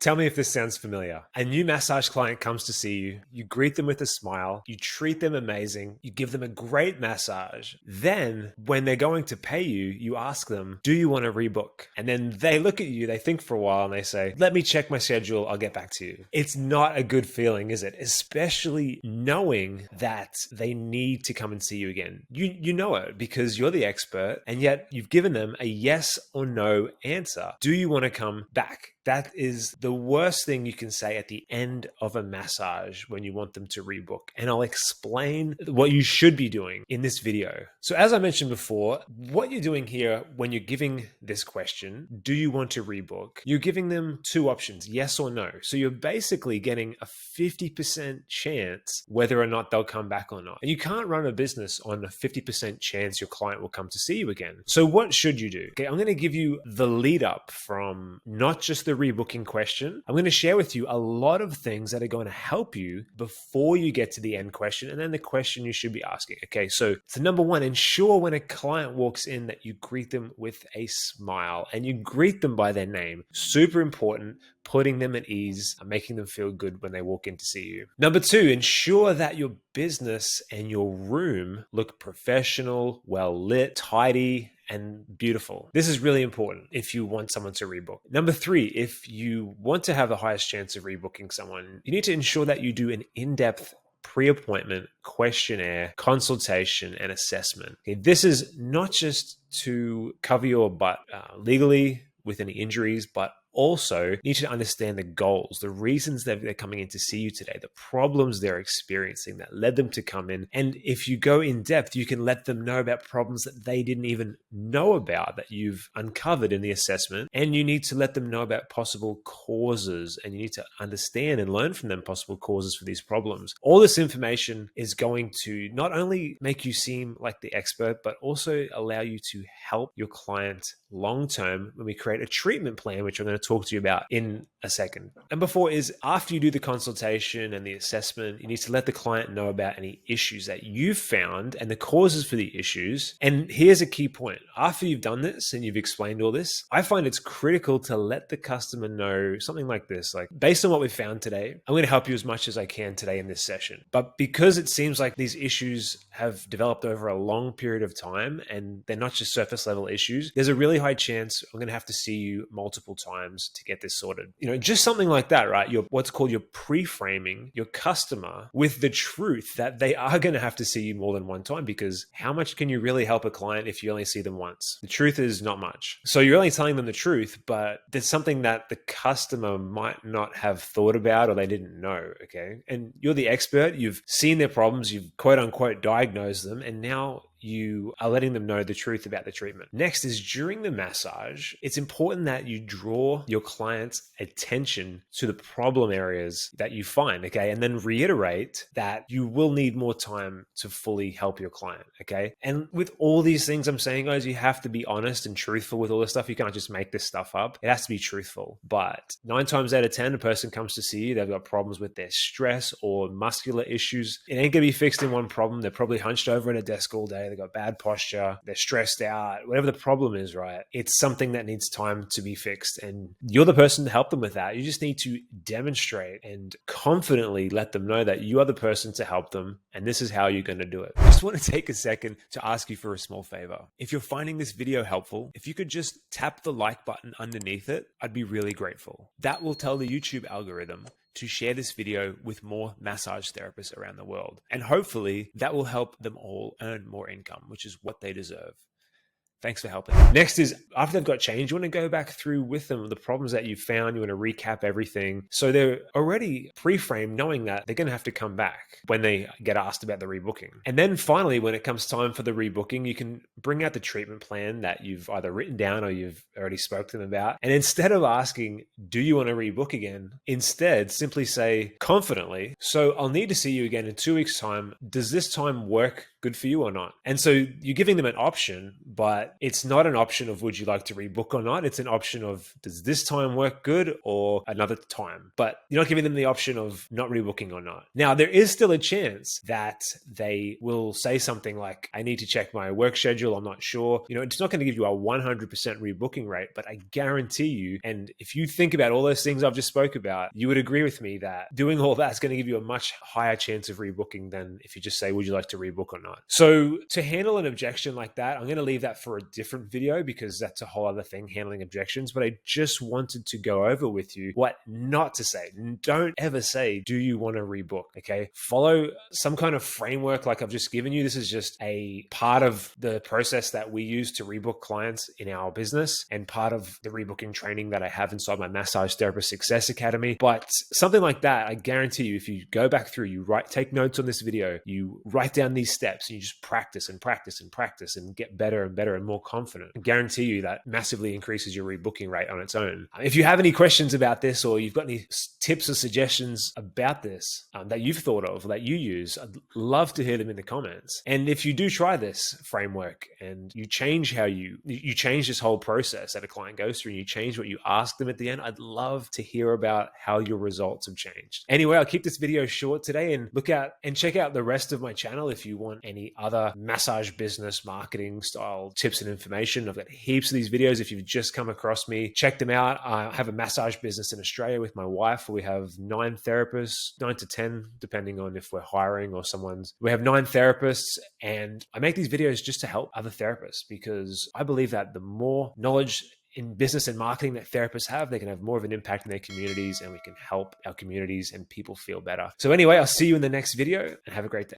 Tell me if this sounds familiar. A new massage client comes to see you. You greet them with a smile. You treat them amazing. You give them a great massage. Then when they're going to pay you, you ask them, do you want to rebook? And then they look at you, they think for a while and they say, let me check my schedule. I'll get back to you. It's not a good feeling, is it? Especially knowing that they need to come and see you again. You know it because you're the expert, and yet you've given them a yes or no answer. Do you want to come back? That is the worst thing you can say at the end of a massage when you want them to rebook. And I'll explain what you should be doing in this video. So as I mentioned before, what you're doing here when you're giving this question, do you want to rebook? You're giving them two options, yes or no. So you're basically getting a 50% chance whether or not they'll come back or not. And you can't run a business on a 50% chance your client will come to see you again. So what should you do? Okay, I'm going to give you the lead up from not just the rebooking question. I'm going to share with you a lot of things that are going to help you before you get to the end question and then the question you should be asking. Okay, so number one, ensure when a client walks in that you greet them with a smile and you greet them by their name. Super important, putting them at ease, making them feel good when they walk in to see you. Number two, ensure that your business and your room look professional, well lit, tidy, and beautiful. This is really important if you want someone to rebook. Number three, if you want to have the highest chance of rebooking someone, you need to ensure that you do an in-depth pre-appointment questionnaire, consultation, and assessment. Okay, this is not just to cover your butt legally with any injuries, but also need to understand the goals, the reasons that they're coming in to see you today, the problems they're experiencing that led them to come in. And if you go in depth, you can let them know about problems that they didn't even know about that you've uncovered in the assessment. And you need to let them know about possible causes, and you need to understand and learn from them possible causes for these problems. All this information is going to not only make you seem like the expert, but also allow you to help your client long-term when we create a treatment plan, which I'm going to talk to you about in a second. Number four is after you do the consultation and the assessment, you need to let the client know about any issues that you've found and the causes for the issues. And here's a key point. After you've done this and you've explained all this, I find it's critical to let the customer know something like this, like, based on what we've found today, I'm going to help you as much as I can today in this session. But because it seems like these issues have developed over a long period of time and they're not just surface level issues, there's a really high chance I'm going to have to see you multiple times to get this sorted. Just something like that, right? What's called your pre-framing your customer with the truth that they are going to have to see you more than one time, because how much can you really help a client if you only see them once? The truth is not much. So you're only telling them the truth, but there's something that the customer might not have thought about or they didn't know, okay? And you're the expert. You've seen their problems. You've quote unquote diagnosed them. And now you are letting them know the truth about the treatment. Next is during the massage, it's important that you draw your client's attention to the problem areas that you find, okay? And then reiterate that you will need more time to fully help your client, okay? And with all these things I'm saying, guys, you have to be honest and truthful with all this stuff. You can't just make this stuff up. It has to be truthful. But 9 times out of 10, a person comes to see you, they've got problems with their stress or muscular issues. It ain't gonna be fixed in one problem. They're probably hunched over at a desk all day. They've got bad posture, they're stressed out, whatever the problem is, right? It's something that needs time to be fixed. And you're the person to help them with that. You just need to demonstrate and confidently let them know that you are the person to help them. And this is how you're going to do it. I just want to take a second to ask you for a small favor. If you're finding this video helpful, if you could just tap the like button underneath it, I'd be really grateful. That will tell the YouTube algorithm to share this video with more massage therapists around the world. And hopefully that will help them all earn more income, which is what they deserve. Thanks for helping. Next is after they've got change, you want to go back through with them the problems that you found. You want to recap everything. So they're already pre-framed knowing that they're going to have to come back when they get asked about the rebooking. And then finally, when it comes time for the rebooking, you can bring out the treatment plan that you've either written down or you've already spoke to them about. And instead of asking, do you want to rebook again? Instead, simply say confidently, so I'll need to see you again in 2 weeks' time. Does this time work good for you or not? And so you're giving them an option, but it's not an option of would you like to rebook or not? It's an option of does this time work good or another time? But you're not giving them the option of not rebooking or not. Now, there is still a chance that they will say something like, I need to check my work schedule, I'm not sure. It's not going to give you a 100% rebooking rate, but I guarantee you, and if you think about all those things I've just spoke about, you would agree with me that doing all that is going to give you a much higher chance of rebooking than if you just say, would you like to rebook or not? So to handle an objection like that, I'm going to leave that for a different video because that's a whole other thing, handling objections. But I just wanted to go over with you what not to say. Don't ever say, do you want to rebook? Okay. Follow some kind of framework like I've just given you. This is just a part of the process that we use to rebook clients in our business and part of the rebooking training that I have inside my Massage Therapist Success Academy. But something like that, I guarantee you, if you go back through, take notes on this video, you write down these steps, and you just practice and practice and practice and get better and better and more confident. I guarantee you that massively increases your rebooking rate on its own. If you have any questions about this or you've got any tips or suggestions about this that you've thought of, that you use, I'd love to hear them in the comments. And if you do try this framework and you change how you change this whole process that a client goes through and you change what you ask them at the end, I'd love to hear about how your results have changed. Anyway, I'll keep this video short today and look out and check out the rest of my channel if you want any other massage business marketing style tips and information. I've got heaps of these videos. If you've just come across me, check them out. I have a massage business in Australia with my wife. We have 9 therapists, 9 to 10, depending on if we're hiring or we have 9 therapists, and I make these videos just to help other therapists because I believe that the more knowledge in business and marketing that therapists have, they can have more of an impact in their communities, and we can help our communities and people feel better. So anyway, I'll see you in the next video and have a great day.